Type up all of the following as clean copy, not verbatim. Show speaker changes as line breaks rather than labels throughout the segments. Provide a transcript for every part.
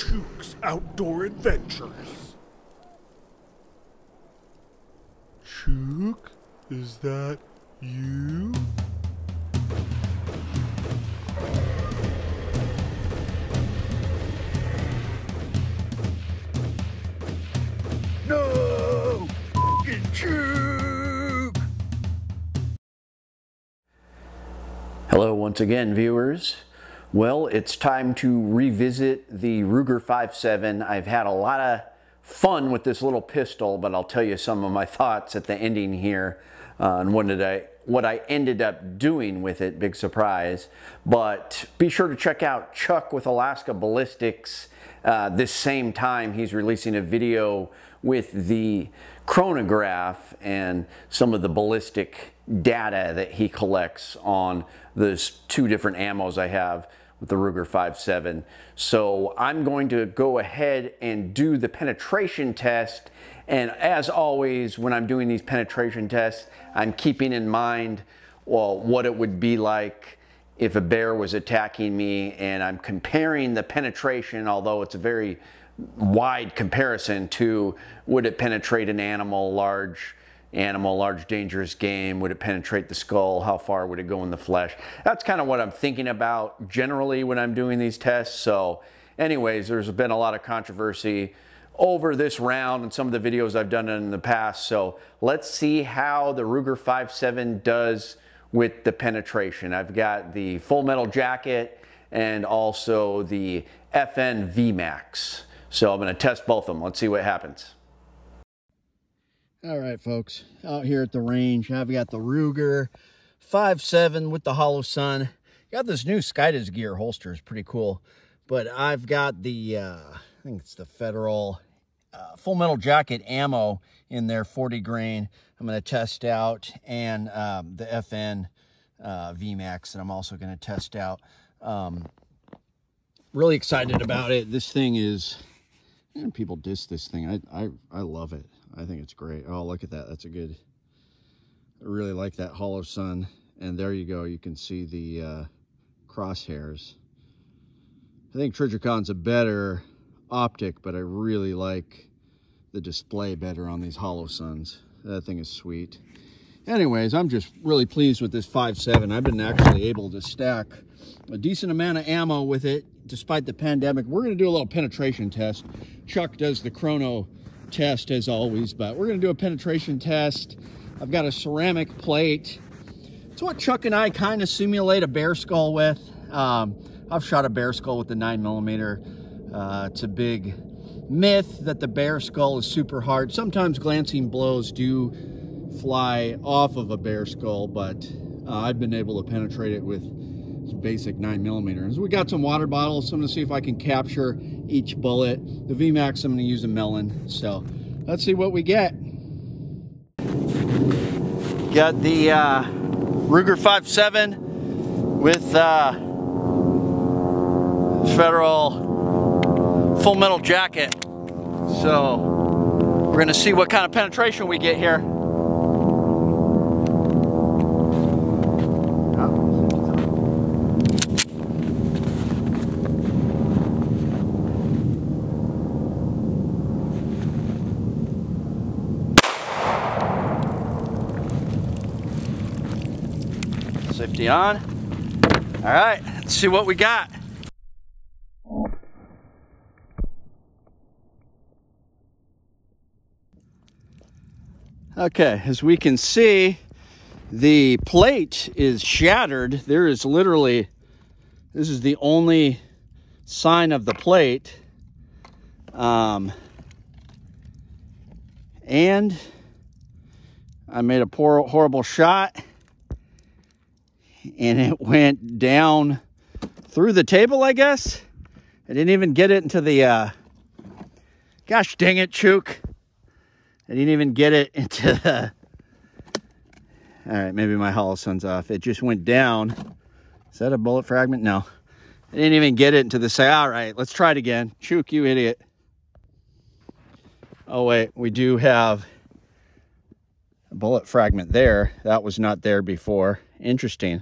Chuke's Outdoor Adventures. Chuke, is that you? No! F***ing Chuke!
Hello once again, viewers. Well, it's time to revisit the Ruger 5.7. I've had a lot of fun with this little pistol, but I'll tell you some of my thoughts at the ending here on what I ended up doing with it. Big surprise. But be sure to check out Chuck with Alaska Ballistics. This same time, he's releasing a video with the chronograph and some of the ballistic data that he collects on those two different ammos I have with the Ruger 5.7. So I'm going to go ahead and do the penetration test. And as always, when I'm doing these penetration tests, I'm keeping in mind, well, what it would be like if a bear was attacking me, and I'm comparing the penetration, although it's a very wide comparison, to would it penetrate an animal, large dangerous game? Would it penetrate the skull? How far would it go in the flesh? That's kind of what I'm thinking about generally when I'm doing these tests. So anyways, there's been a lot of controversy over this round and some of the videos I've done in the past. So let's see how the Ruger 5.7 does with the penetration. I've got the full metal jacket and also the FN VMAX. So I'm going to test both of them. Let's see what happens. All right, folks, out here at the range, I've got the Ruger 5.7 with the hollow sun. Got this new Skydiz gear holster, it's pretty cool. But I've got the, I think it's the Federal full metal jacket ammo in there, 40 grain. I'm going to test out, and the FN VMAX that I'm also going to test out. Really excited about it. This thing is, and people diss this thing. I love it. I think it's great. Oh, look at that. That's a good, I really like that hollow sun. And there you go. You can see the crosshairs. I think Trijicon's a better optic, but I really like the display better on these hollow suns. That thing is sweet. Anyways, I'm just really pleased with this 5.7. I've been actually able to stack a decent amount of ammo with it despite the pandemic. We're going to do a little penetration test. Chuck does the chrono test as always, but we're going to do a penetration test. I've got a ceramic plate. It's what Chuck and I kind of simulate a bear skull with. I've shot a bear skull with the 9mm. It's a big myth that the bear skull is super hard. Sometimes glancing blows do fly off of a bear skull, but I've been able to penetrate it with basic 9mm. We got some water bottles, so I'm gonna see if I can capture each bullet. The VMAX, I'm gonna use a melon. So let's see what we get. Got the Ruger 5.7 with Federal full metal jacket. So we're gonna see what kind of penetration we get here. Safety on. All right, let's see what we got. Okay, as we can see, the plate is shattered. There is literally, this is the only sign of the plate. And I made a horrible shot, and it went down through the table, I guess. I didn't even get it into the, gosh dang it, Chuke. I didn't even get it into the, all right, maybe my hollow sun's off. It just went down. Is that a bullet fragment? No. I didn't even get it into the side. All right, let's try it again. Chuke, you idiot. Oh, wait, we do have a bullet fragment there. That was not there before. Interesting.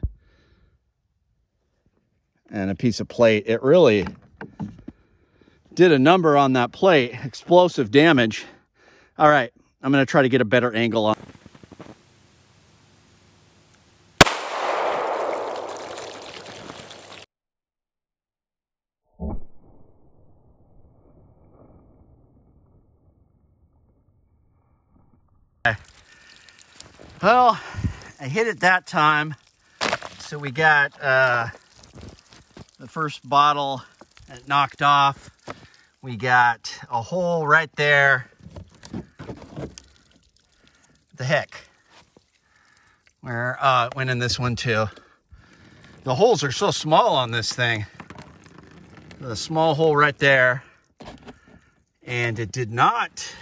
And a piece of plate. It really did a number on that plate, explosive damage. All right, I'm gonna try to get a better angle on. Well, I hit it that time. So we got the first bottle knocked off. We got a hole right there. The heck? Where it went in this one too. The holes are so small on this thing. The small hole right there. And it did not.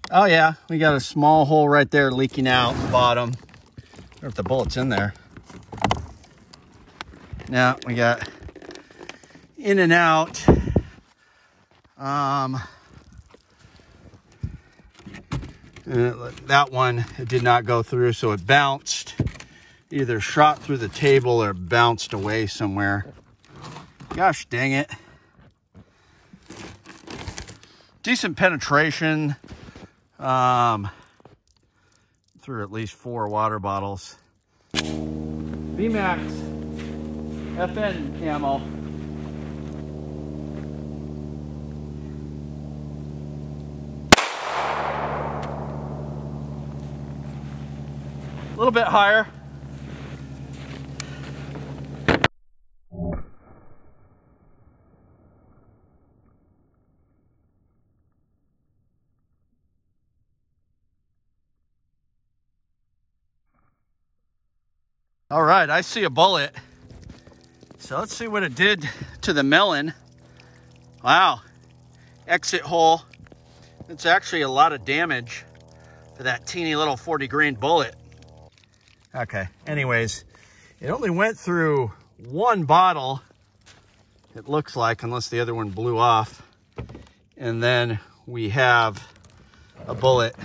Oh yeah, we got a small hole right there leaking out the bottom. I wonder if the bullet's in there. Now we got in and out. That one, it did not go through, so it bounced. Either shot through the table or bounced away somewhere. Gosh dang it. Decent penetration. Through at least 4 water bottles. VMAX FN ammo. A little bit higher. All right, I see a bullet. So let's see what it did to the melon. Wow, exit hole. It's actually a lot of damage for that teeny little 40 grain bullet. Okay, anyways, it only went through 1 bottle, it looks like, unless the other one blew off. And then we have a bullet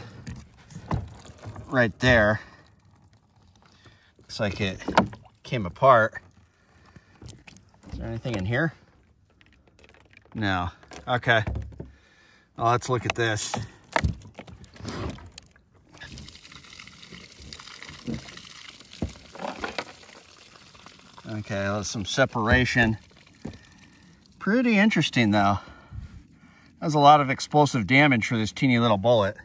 right there. Looks like it came apart. Is there anything in here? No. Okay. Well, let's look at this. Okay, there's some separation. Pretty interesting though. That's a lot of explosive damage for this teeny little bullet.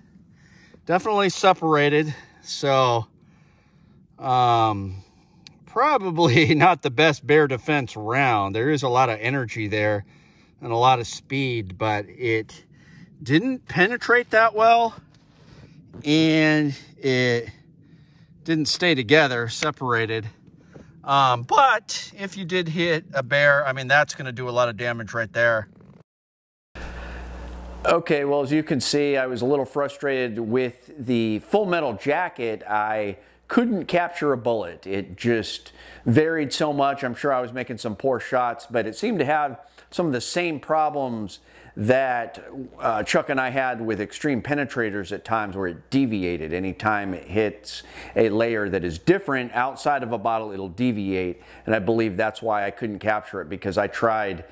Definitely separated, so probably not the best bear defense round. There is a lot of energy there and a lot of speed, but it didn't penetrate that well and it didn't stay together, separated. But if you did hit a bear, I mean, that's going to do a lot of damage right there. Okay, well, as you can see, I was a little frustrated with the Full Metal Jacket. I couldn't capture a bullet. It just varied so much. I'm sure I was making some poor shots, but it seemed to have some of the same problems that Chuck and I had with extreme penetrators at times, where it deviated. Anytime it hits a layer that is different outside of a bottle, it'll deviate. And I believe that's why I couldn't capture it, because I tried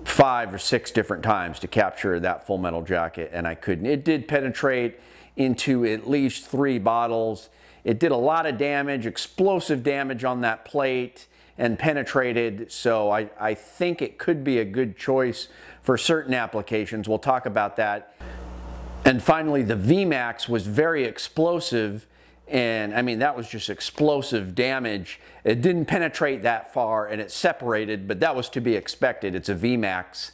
5 or 6 different times to capture that Full Metal Jacket and I couldn't. It did penetrate into at least 3 bottles. It did a lot of damage, explosive damage on that plate, and penetrated, so I think it could be a good choice for certain applications. We'll talk about that. And finally, the VMAX was very explosive, and I mean, that was just explosive damage. It didn't penetrate that far and it separated, but that was to be expected. It's a VMAX.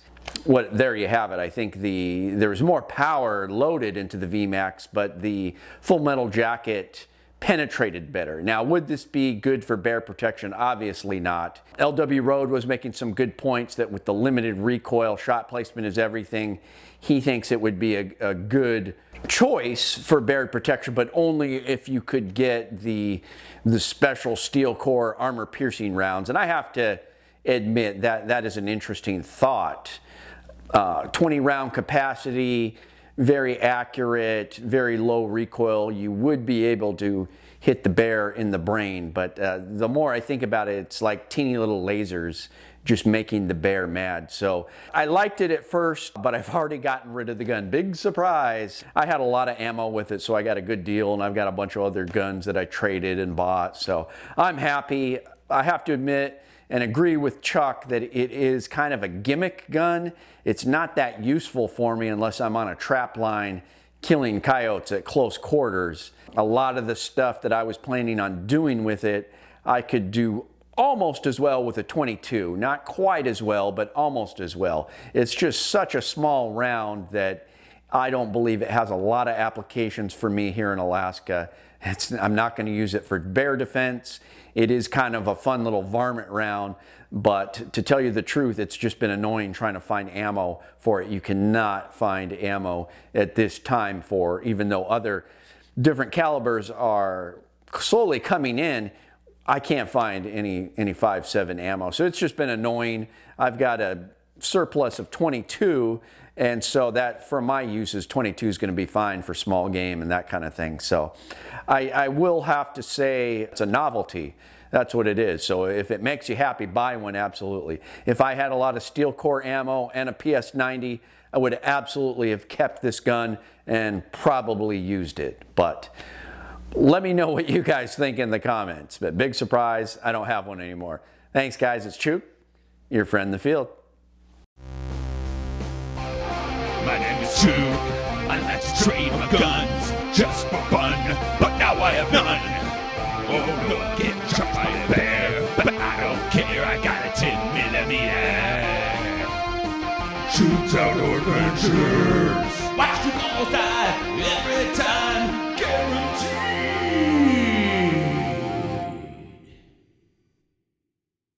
There you have it. I think there's more power loaded into the VMAX, but the Full Metal Jacket penetrated better. Now, would this be good for bear protection? Obviously not. LW Road was making some good points that with the limited recoil, shot placement is everything. He thinks it would be a good choice for bear protection, but only if you could get the special steel core armor piercing rounds. And I have to admit that that is an interesting thought. 20 round capacity, very accurate, very low recoil. You would be able to hit the bear in the brain, but the more I think about it, it's like teeny little lasers just making the bear mad. So I liked it at first, but I've already gotten rid of the gun. Big surprise. I had a lot of ammo with it, so I got a good deal, and I've got a bunch of other guns that I traded and bought. So I'm happy. I have to admit and agree with Chuck that it is kind of a gimmick gun. It's not that useful for me unless I'm on a trap line killing coyotes at close quarters. A lot of the stuff that I was planning on doing with it, I could do almost as well with a 22. Not quite as well, but almost as well. It's just such a small round that I don't believe it has a lot of applications for me here in Alaska. I'm not going to use it for bear defense. It is kind of a fun little varmint round, but to tell you the truth, it's just been annoying trying to find ammo for it. You cannot find ammo at this time for, even though other different calibers are slowly coming in, I can't find any 5.7 ammo. So it's just been annoying. I've got a surplus of 22, and so that for my uses, 22 is going to be fine for small game and that kind of thing. So I will have to say it's a novelty. That's what it is. So if it makes you happy, buy one, absolutely. If I had a lot of steel core ammo and a PS90, I would absolutely have kept this gun and probably used it. But let me know what you guys think in the comments. But big surprise, I don't have one anymore. Thanks, guys. It's Chuke, your friend in the field.
My name is Chuke. I like to trade my guns just for fun, but now I have none. Oh, look, get shot by a bear, but I don't care. I got a 10mm. Chuke's Outdoor Adventures. Watch you go,